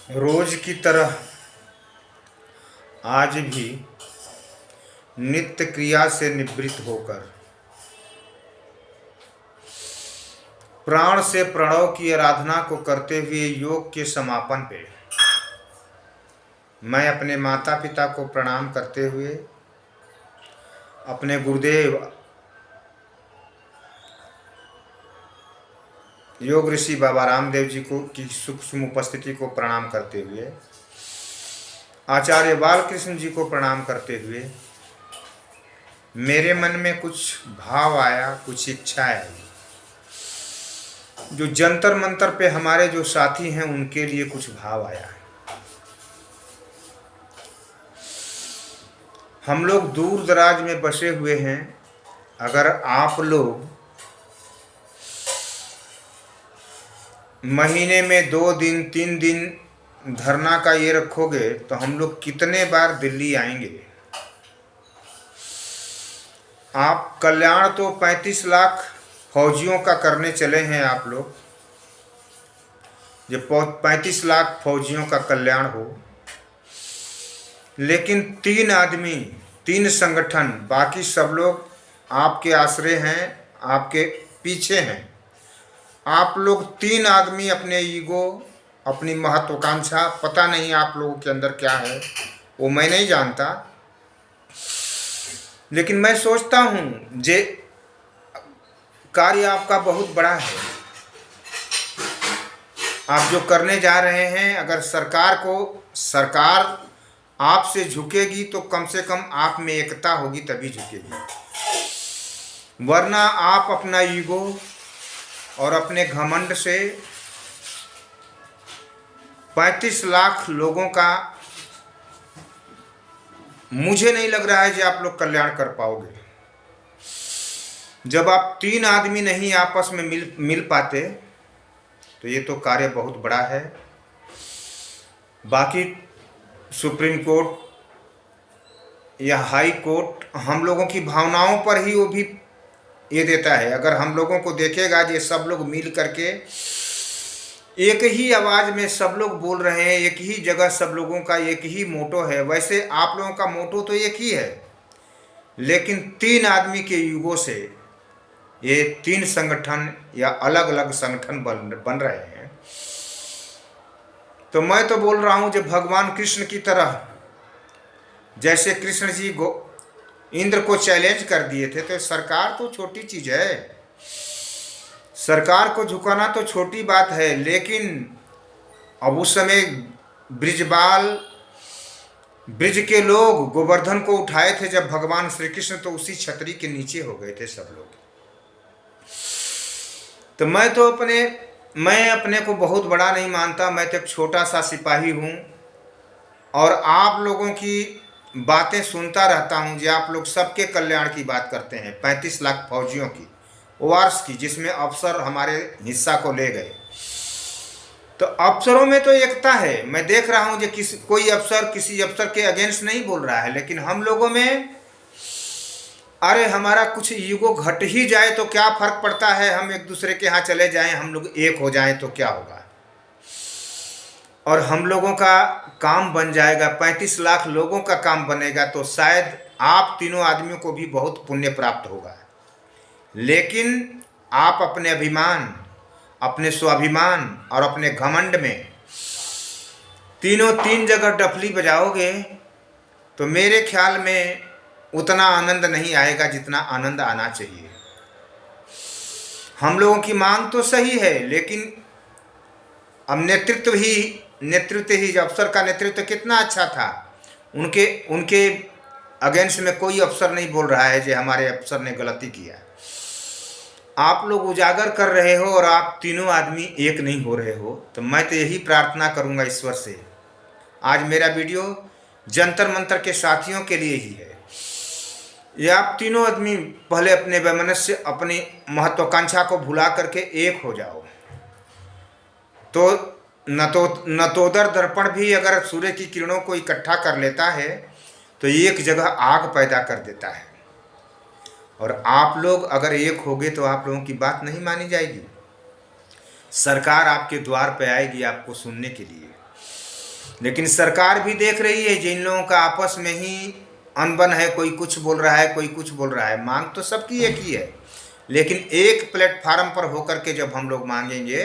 रोज की तरह आज भी नित्य क्रिया से निवृत्त होकर प्राण से प्रणव की आराधना को करते हुए योग के समापन पे मैं अपने माता पिता को प्रणाम करते हुए अपने गुरुदेव योग ऋषि बाबा रामदेव जी को की सूक्ष्म उपस्थिति को प्रणाम करते हुए आचार्य बालकृष्ण जी को प्रणाम करते हुए मेरे मन में कुछ भाव आया, कुछ इच्छा आई। जो जंतर मंतर पे हमारे जो साथी हैं उनके लिए कुछ भाव आया। हम लोग दूर दराज में बसे हुए हैं। अगर आप लोग महीने में 2 दिन 3 दिन धरना का ये रखोगे तो हम लोग कितने बार दिल्ली आएंगे। आप कल्याण तो 35 लाख फौजियों का करने चले हैं आप लोग। जब 35 लाख फौजियों का कल्याण हो, लेकिन 3 आदमी 3 संगठन, बाकी सब लोग आपके आश्रय हैं, आपके पीछे हैं। आप लोग 3 आदमी अपने ईगो, अपनी महत्वाकांक्षा, पता नहीं आप लोगों के अंदर क्या है वो मैं नहीं जानता, लेकिन मैं सोचता हूँ जे कार्य आपका बहुत बड़ा है। आप जो करने जा रहे हैं, अगर सरकार आपसे झुकेगी तो कम से कम आप में एकता होगी तभी झुकेगी, वरना आप अपना ईगो और अपने घमंड से 35 लाख लोगों का मुझे नहीं लग रहा है कि आप लोग कल्याण कर पाओगे। जब आप 3 आदमी नहीं आपस में मिल पाते तो ये तो कार्य बहुत बड़ा है। बाकी सुप्रीम कोर्ट या हाई कोर्ट हम लोगों की भावनाओं पर ही वो भी ये देता है। अगर हम लोगों को देखेगा ये सब लोग मिल करके एक ही आवाज़ में सब लोग बोल रहे हैं, एक ही जगह सब लोगों का एक ही मोटो है। वैसे आप लोगों का मोटो तो एक ही है, लेकिन 3 आदमी के युगों से ये 3 संगठन या अलग अलग संगठन बन रहे हैं। तो मैं तो बोल रहा हूँ जो भगवान कृष्ण की तरह, जैसे कृष्ण जी इंद्र को चैलेंज कर दिए थे, तो सरकार तो छोटी चीज़ है, सरकार को झुकाना तो छोटी बात है। लेकिन अब उस समय ब्रिज के लोग गोवर्धन को उठाए थे जब भगवान श्री कृष्ण, तो उसी छतरी के नीचे हो गए थे सब लोग। तो मैं अपने को बहुत बड़ा नहीं मानता, मैं तो एक छोटा सा सिपाही हूँ और आप लोगों की बातें सुनता रहता हूँ जो आप लोग सबके कल्याण की बात करते हैं। 35 लाख फौजियों की, वार्स की, जिसमें अफसर हमारे हिस्सा को ले गए। तो अफसरों में तो एकता है। मैं देख रहा हूँ कि कोई अफसर किसी अफसर के अगेंस्ट नहीं बोल रहा है, लेकिन हम लोगों में अरे हमारा कुछ ईगो घट ही जाए तो क्या फर्क पड़ता है, हम एक दूसरे के यहाँ चले जाएं, हम लोग एक हो जाएं तो क्या होगा, और हम लोगों का काम बन जाएगा। 35 लाख लोगों का काम बनेगा तो शायद आप तीनों आदमियों को भी बहुत पुण्य प्राप्त होगा। लेकिन आप अपने अभिमान, अपने स्वाभिमान और अपने घमंड में तीनों 3 जगह डफली बजाओगे तो मेरे ख्याल में उतना आनंद नहीं आएगा जितना आनंद आना चाहिए। हम लोगों की मांग तो सही है, लेकिन अब नेतृत्व ही अफसर का नेतृत्व कितना अच्छा था। उनके अगेंस्ट में कोई अफसर नहीं बोल रहा है कि हमारे अफसर ने गलती किया। आप लोग उजागर कर रहे हो और आप तीनों आदमी एक नहीं हो रहे हो। तो मैं तो यही प्रार्थना करूंगा ईश्वर से, आज मेरा वीडियो जंतर मंतर के साथियों के लिए ही है। ये आप तीनों आदमी पहले अपने वैमनस्य, अपनी महत्वाकांक्षा को भुला करके एक हो जाओ। तो नतोदर दर्पण भी अगर सूर्य की किरणों को इकट्ठा कर लेता है तो एक जगह आग पैदा कर देता है। और आप लोग अगर एक होगे तो आप लोगों की बात नहीं मानी जाएगी। सरकार आपके द्वार पे आएगी आपको सुनने के लिए। लेकिन सरकार भी देख रही है जिन लोगों का आपस में ही अनबन है, कोई कुछ बोल रहा है, कोई कुछ बोल रहा है। मांग तो सबकी एक ही है, लेकिन एक प्लेटफार्म पर होकर के जब हम लोग मांगेंगे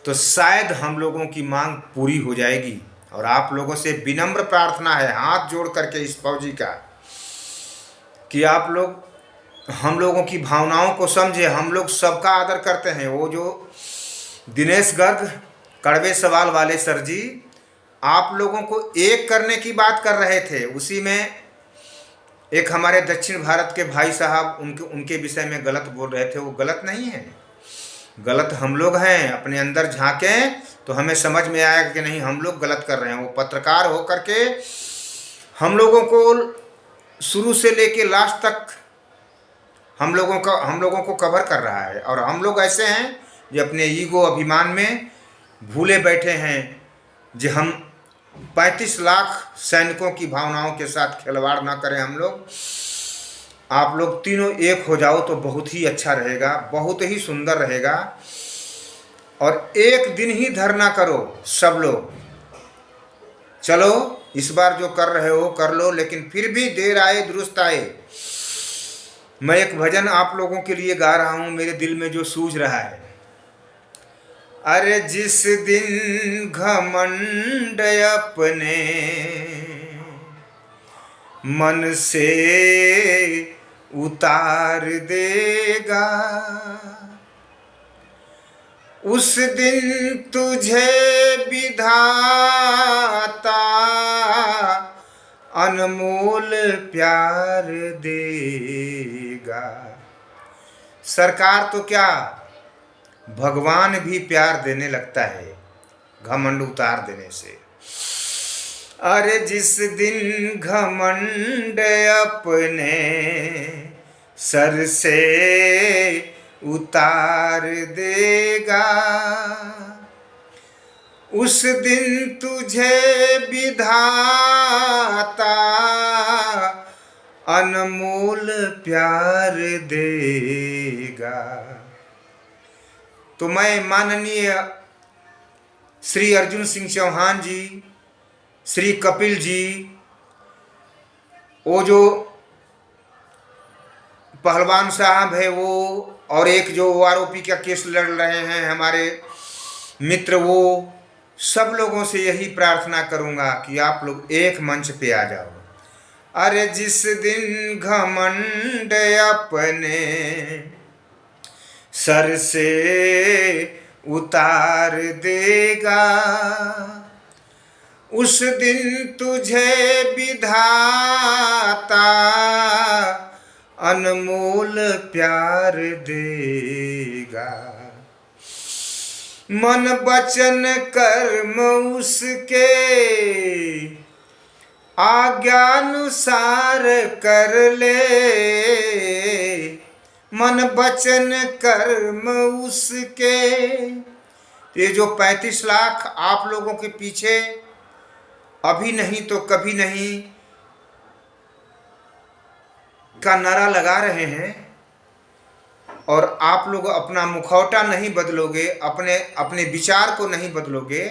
तो शायद हम लोगों की मांग पूरी हो जाएगी। और आप लोगों से विनम्र प्रार्थना है, हाथ जोड़ करके इस फौजी का, कि आप लोग हम लोगों की भावनाओं को समझे। हम लोग सबका आदर करते हैं। वो जो दिनेश गर्ग कड़वे सवाल वाले सर जी आप लोगों को एक करने की बात कर रहे थे, उसी में एक हमारे दक्षिण भारत के भाई साहब उनके विषय में गलत बोल रहे थे। वो गलत नहीं है, गलत हम लोग हैं। अपने अंदर झांकें तो हमें समझ में आएगा कि नहीं हम लोग गलत कर रहे हैं। वो पत्रकार होकर के हम लोगों को शुरू से लेके लास्ट तक हम लोगों को कवर कर रहा है। और हम लोग ऐसे हैं जो अपने ईगो अभिमान में भूले बैठे हैं जो हम 35 लाख सैनिकों की भावनाओं के साथ खिलवाड़ ना करें। हम लोग आप लोग तीनों एक हो जाओ तो बहुत ही अच्छा रहेगा, बहुत ही सुंदर रहेगा। और एक दिन ही धरना करो सब लोग। चलो इस बार जो कर रहे हो कर लो, लेकिन फिर भी देर आए दुरुस्त आए। मैं एक भजन आप लोगों के लिए गा रहा हूँ, मेरे दिल में जो सूझ रहा है। अरे जिस दिन घमंड अपने मन से उतार देगा, उस दिन तुझे विधाता अनमोल प्यार देगा। सरकार तो क्या, भगवान भी प्यार देने लगता है घमंड उतार देने से। अरे जिस दिन घमंड अपने सर से उतार देगा, उस दिन तुझे विधाता अनमोल प्यार देगा। तो मैं माननीय श्री अर्जुन सिंह चौहान जी, श्री कपिल जी, वो जो पहलवान साहब है वो, और एक जो आरोपी का केस लड़ रहे हैं हमारे मित्र, वो सब लोगों से यही प्रार्थना करूंगा कि आप लोग एक मंच पे आ जाओ। अरे जिस दिन घमंड अपने सर से उतार देगा, उस दिन तुझे विधाता अनमोल प्यार देगा। मन वचन कर्म उसके आज्ञानुसार कर ले, मन वचन कर्म उसके। ये जो 35 लाख आप लोगों के पीछे अभी नहीं तो कभी नहीं का नारा लगा रहे हैं, और आप लोग अपना मुखौटा नहीं बदलोगे, अपने विचार को नहीं बदलोगे,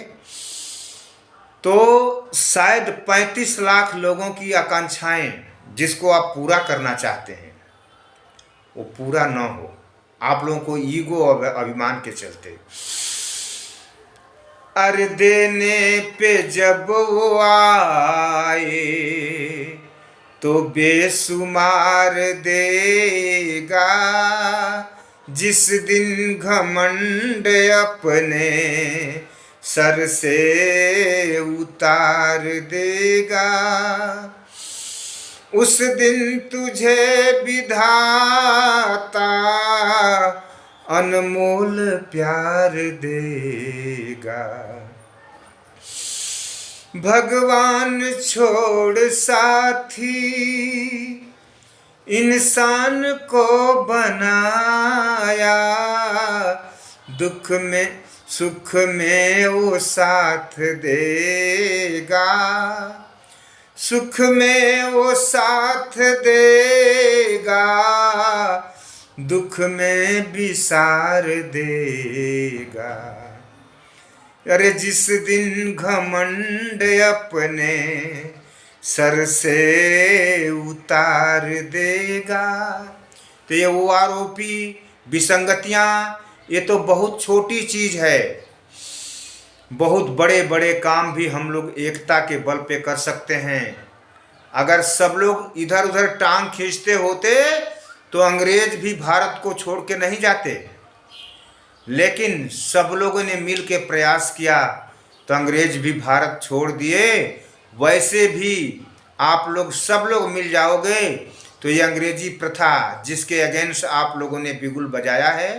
तो शायद 35 लाख लोगों की आकांक्षाएं जिसको आप पूरा करना चाहते हैं वो पूरा न हो, आप लोगों को ईगो और अभिमान के चलते। अरे देने पे जब वो आए तो बेसुमार देगा, जिस दिन घमंड अपने सर से उतार देगा, उस दिन तुझे विधाता अनमोल प्यार देगा। भगवान छोड़ साथी इंसान को बनाया, दुख में सुख में वो साथ देगा, सुख में वो साथ देगा, दुख में भी सार देगा। अरे जिस दिन घमंड अपने सर से उतार देगा। तो ये वो आरोपी विसंगतियां, ये तो बहुत छोटी चीज है। बहुत बड़े बड़े काम भी हम लोग एकता के बल पे कर सकते हैं। अगर सब लोग इधर उधर टांग खींचते होते तो अंग्रेज भी भारत को छोड़ के नहीं जाते। लेकिन सब लोगों ने मिल के प्रयास किया तो अंग्रेज भी भारत छोड़ दिए। वैसे भी आप लोग सब लोग मिल जाओगे तो ये अंग्रेजी प्रथा जिसके अगेंस्ट आप लोगों ने बिगुल बजाया है,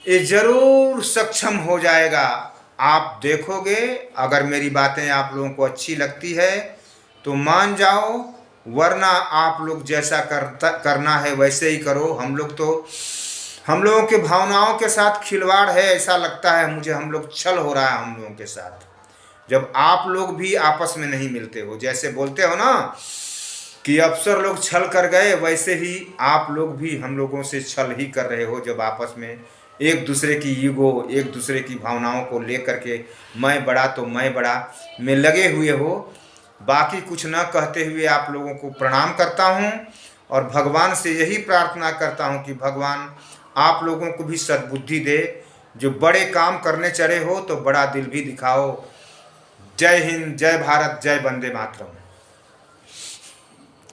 ये जरूर सक्षम हो जाएगा। आप देखोगे, अगर मेरी बातें आप लोगों को अच्छी लगती है तो मान जाओ, वरना आप लोग जैसा करना है वैसे ही करो। हम लोगों के भावनाओं के साथ खिलवाड़ है, ऐसा लगता है मुझे। हम लोग छल हो रहा है हम लोगों के साथ, जब आप लोग भी आपस में नहीं मिलते हो। जैसे बोलते हो ना कि अफसर लोग छल कर गए, वैसे ही आप लोग भी हम लोगों से छल ही कर रहे हो। जब आपस में एक दूसरे की ईगो, एक दूसरे की भावनाओं को लेकर के मैं बड़ा तो मैं बड़ा में लगे हुए हो। बाकी कुछ न कहते हुए आप लोगों को प्रणाम करता हूँ और भगवान से यही प्रार्थना करता हूँ कि भगवान आप लोगों को भी सद्बुद्धि दे। जो बड़े काम करने चले हो तो बड़ा दिल भी दिखाओ। जय हिंद, जय भारत, जय वंदे मातरम।